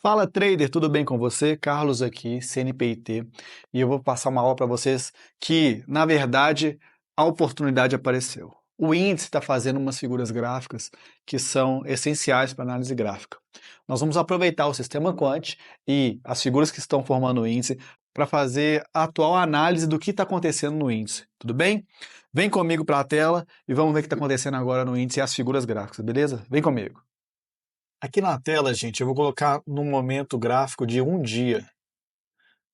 Fala trader, tudo bem com você? Carlos aqui, CNPIT, e eu vou passar uma aula para vocês que, na verdade, a oportunidade apareceu. O índice está fazendo umas figuras gráficas que são essenciais para análise gráfica. Nós vamos aproveitar o sistema Quant e as figuras que estão formando o índice para fazer a atual análise do que está acontecendo no índice, tudo bem? Vem comigo para a tela e vamos ver o que está acontecendo agora no índice e as figuras gráficas, beleza? Vem comigo. Aqui na tela, gente, eu vou colocar no momento gráfico de um dia,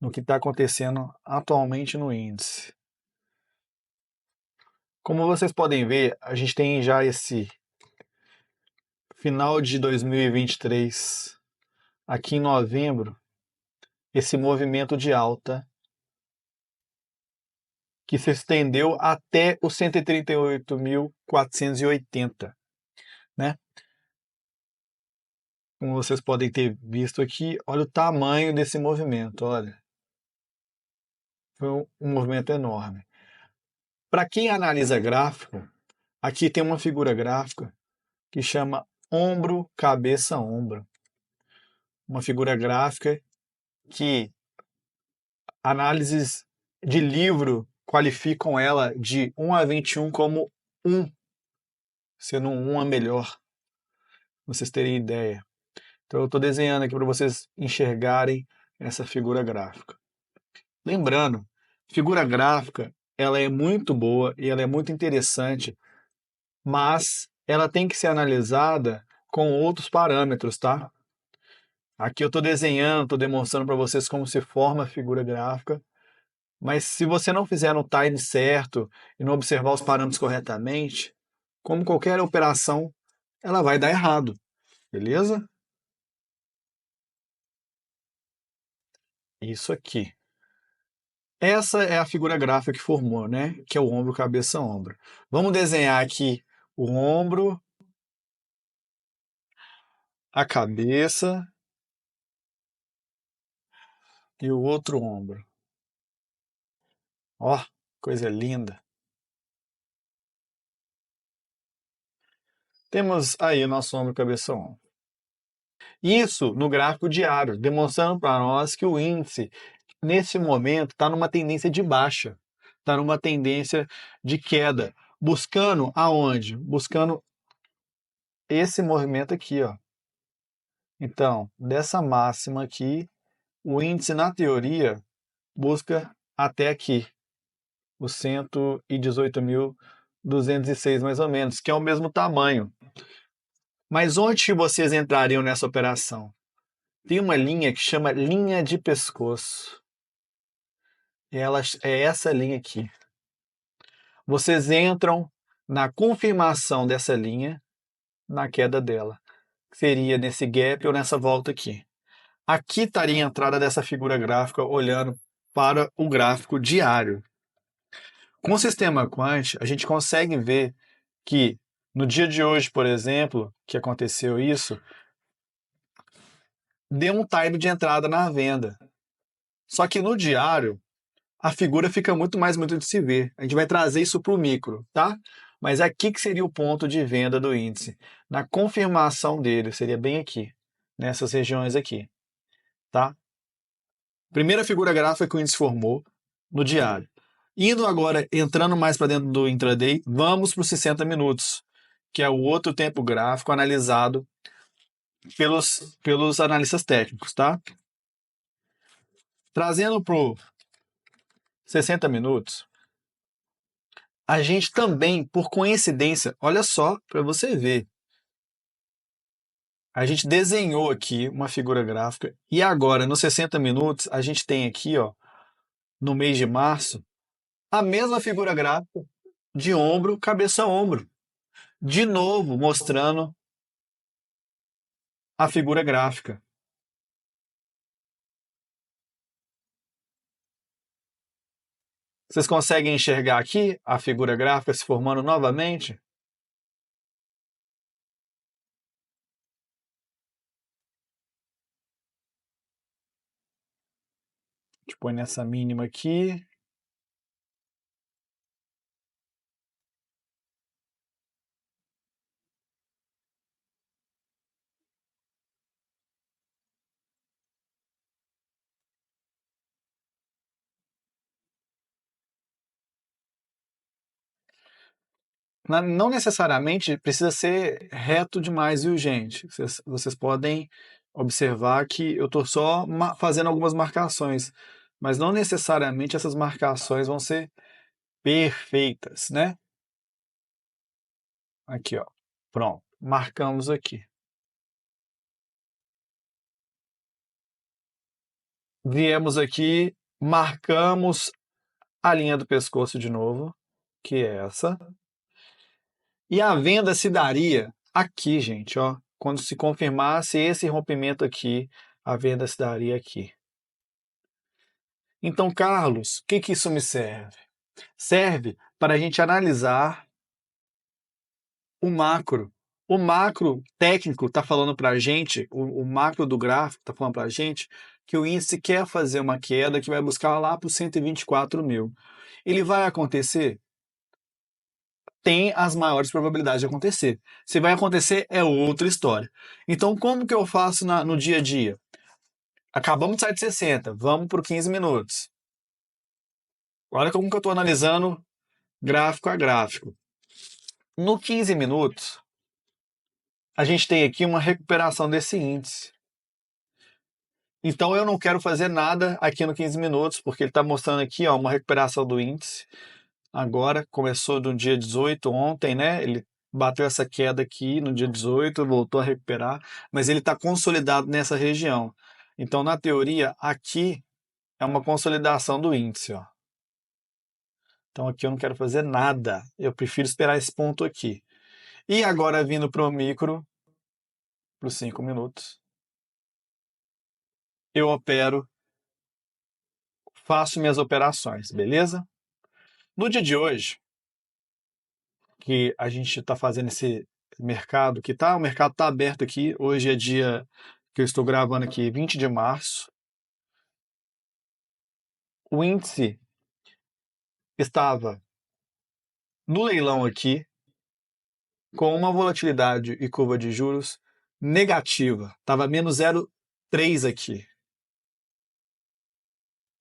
no que está acontecendo atualmente no índice. Como vocês podem ver, a gente tem já esse final de 2023, aqui em novembro, esse movimento de alta que se estendeu até os 138.480, né? Como vocês podem ter visto aqui, olha o tamanho desse movimento, olha. Foi um movimento enorme. Para quem analisa gráfico, aqui tem uma figura gráfica que chama ombro, cabeça, ombro. Uma figura gráfica que análises de livro qualificam ela de 1 a 21 como 1, sendo um 1 a melhor, pra vocês terem ideia. Então eu estou desenhando aqui para vocês enxergarem essa figura gráfica. Lembrando, figura gráfica ela é muito boa e ela é muito interessante, mas ela tem que ser analisada com outros parâmetros, tá? Aqui eu estou desenhando, estou demonstrando para vocês como se forma a figura gráfica, mas se você não fizer no time certo e não observar os parâmetros corretamente, como qualquer operação, ela vai dar errado, beleza? Isso aqui. Essa é a figura gráfica que formou, né? Que é o ombro, cabeça, ombro. Vamos desenhar aqui o ombro, a cabeça e o outro ombro. Ó, coisa linda. Temos aí o nosso ombro, cabeça, ombro. Isso no gráfico diário, demonstrando para nós que o índice, nesse momento, está numa tendência de baixa, está numa tendência de queda, buscando aonde? Buscando esse movimento aqui, ó. Então, dessa máxima aqui, o índice, na teoria, busca até aqui, os 118.206 mais ou menos, que é o mesmo tamanho. Mas onde vocês entrariam nessa operação? Tem uma linha que chama linha de pescoço. E ela é essa linha aqui. Vocês entram na confirmação dessa linha, na queda dela. Seria nesse gap ou nessa volta aqui. Aqui estaria a entrada dessa figura gráfica olhando para o gráfico diário. Com o sistema Quant, a gente consegue ver que no dia de hoje, por exemplo, que aconteceu isso, deu um time de entrada na venda. Só que no diário, a figura fica muito mais bonita de se ver. A gente vai trazer isso para o micro, tá? Mas aqui que seria o ponto de venda do índice. Na confirmação dele, seria bem aqui, nessas regiões aqui, tá? Primeira figura gráfica que o índice formou no diário. Indo agora, entrando mais para dentro do intraday, vamos para os 60 minutos, que é o outro tempo gráfico analisado pelos analistas técnicos, tá? Trazendo para 60 minutos, a gente também, por coincidência, olha só para você ver, a gente desenhou aqui uma figura gráfica e agora, nos 60 minutos, a gente tem aqui, ó, no mês de março, a mesma figura gráfica de ombro, cabeça, ombro. De novo, mostrando a figura gráfica. Vocês conseguem enxergar aqui a figura gráfica se formando novamente? A gente põe nessa mínima aqui. Não necessariamente precisa ser reto demais, viu, gente? Vocês podem observar que eu estou só fazendo algumas marcações, mas não necessariamente essas marcações vão ser perfeitas, né? Aqui, ó. Pronto. Marcamos aqui. Viemos aqui, marcamos a linha do pescoço de novo, que é essa. E a venda se daria aqui, gente, ó. Quando se confirmasse esse rompimento aqui, a venda se daria aqui. Então, Carlos, o que isso me serve? Serve para a gente analisar o macro. O macro técnico está falando para a gente, o macro do gráfico está falando para a gente que o índice quer fazer uma queda que vai buscar lá para os 124 mil. Ele vai acontecer? Tem as maiores probabilidades de acontecer. Se vai acontecer, é outra história. Então, como que eu faço no dia a dia? Acabamos de sair de 60, vamos por 15 minutos. Olha como que eu estou analisando gráfico a gráfico. No 15 minutos, a gente tem aqui uma recuperação desse índice. Então eu não quero fazer nada aqui no 15 minutos, porque ele está mostrando aqui ó, uma recuperação do índice. Agora, começou no dia 18, ontem, né? Ele bateu essa queda aqui no dia 18, voltou a recuperar, mas ele está consolidado nessa região. Então, na teoria, aqui é uma consolidação do índice. Ó. Então, aqui eu não quero fazer nada. Eu prefiro esperar esse ponto aqui. E agora, vindo para o micro, para os 5 minutos, eu opero, faço minhas operações, beleza? No dia de hoje, que a gente está fazendo esse mercado, o mercado está aberto aqui, hoje é dia que eu estou gravando aqui, 20 de março. O índice estava no leilão aqui, com uma volatilidade e curva de juros negativa, estava menos 0,3 aqui.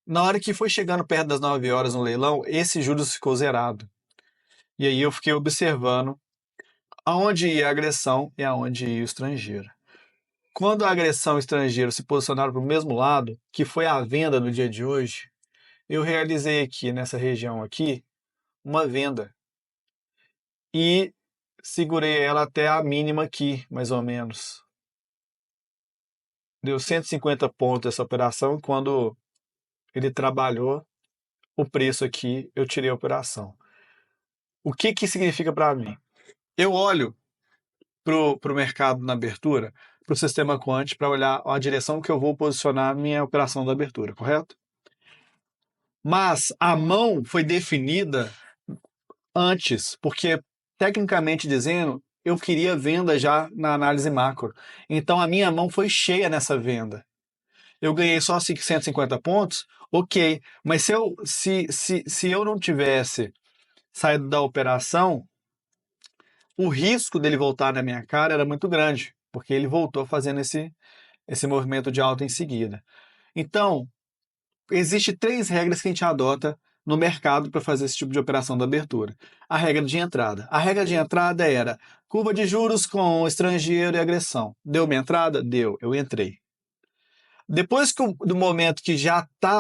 Na hora que foi chegando perto das 9 horas no leilão, esse juros ficou zerado. E aí eu fiquei observando aonde ia a agressão e aonde ia o estrangeiro. Quando a agressão estrangeira se posicionaram para o mesmo lado, que foi a venda no dia de hoje, eu realizei aqui nessa região aqui uma venda e segurei ela até a mínima aqui, mais ou menos. Deu 150 pontos essa operação. Quando ele trabalhou o preço aqui, eu tirei a operação. O que significa para mim? Eu olho para o mercado na abertura, para o sistema quant, para olhar a direção que eu vou posicionar minha operação da abertura, correto? Mas a mão foi definida antes, porque, tecnicamente dizendo, eu queria venda já na análise macro. Então a minha mão foi cheia nessa venda. Eu ganhei só 150 pontos, ok. Mas se eu não tivesse saído da operação, o risco dele voltar na minha cara era muito grande, porque ele voltou fazendo esse movimento de alta em seguida. Então, existem 3 regras que a gente adota no mercado para fazer esse tipo de operação da abertura. A regra de entrada. A regra de entrada era curva de juros com estrangeiro e agressão. Deu minha entrada? Deu. Eu entrei. Depois do momento que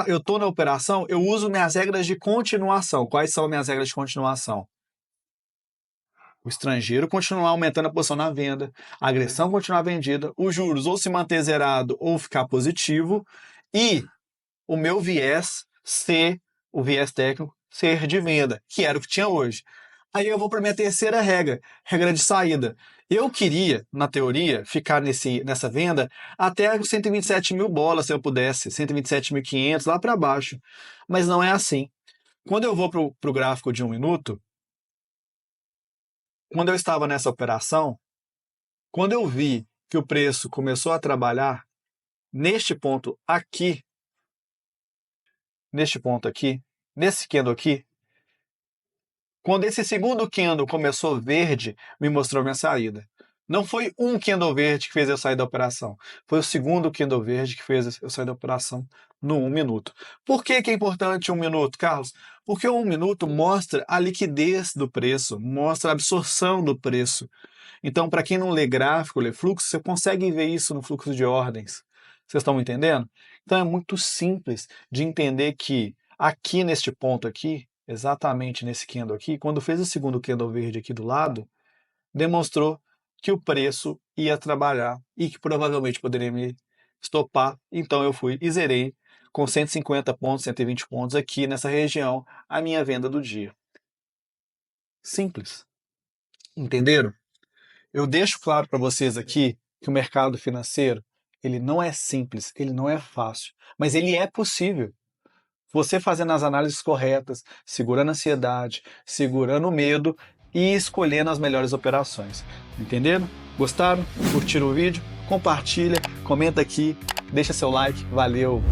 eu estou na operação, eu uso minhas regras de continuação. Quais são minhas regras de continuação? O estrangeiro continuar aumentando a posição na venda, a agressão continuar vendida, os juros ou se manter zerado ou ficar positivo e o meu viés ser, o viés técnico, ser de venda, que era o que tinha hoje. Aí eu vou para minha terceira regra, regra de saída. Eu queria, na teoria, ficar nessa venda até 127 mil bolas, se eu pudesse, 127.500, lá para baixo. Mas não é assim. Quando eu vou para o gráfico de 1 minuto, quando eu estava nessa operação, quando eu vi que o preço começou a trabalhar neste ponto aqui, nesse candle aqui, quando esse segundo candle começou verde, me mostrou minha saída. Não foi um candle verde que fez eu sair da operação. Foi o segundo candle verde que fez eu sair da operação no 1 minuto. Por que que é importante 1 minuto, Carlos? Porque o 1 minuto mostra a liquidez do preço, mostra a absorção do preço. Então, para quem não lê gráfico, lê fluxo, você consegue ver isso no fluxo de ordens. Vocês estão me entendendo? Então é muito simples de entender que aqui neste ponto aqui, exatamente nesse candle aqui, quando fez o segundo candle verde aqui do lado, demonstrou que o preço ia trabalhar e que provavelmente poderia me estopar. Então eu fui e zerei com 150 pontos, 120 pontos aqui nessa região a minha venda do dia. Simples. Entenderam? Eu deixo claro para vocês aqui que o mercado financeiro, ele não é simples, ele não é fácil, mas ele é possível. Você fazendo as análises corretas, segurando a ansiedade, segurando o medo e escolhendo as melhores operações. Entenderam? Gostaram? Curtiram o vídeo? Compartilha, comenta aqui, deixa seu like. Valeu!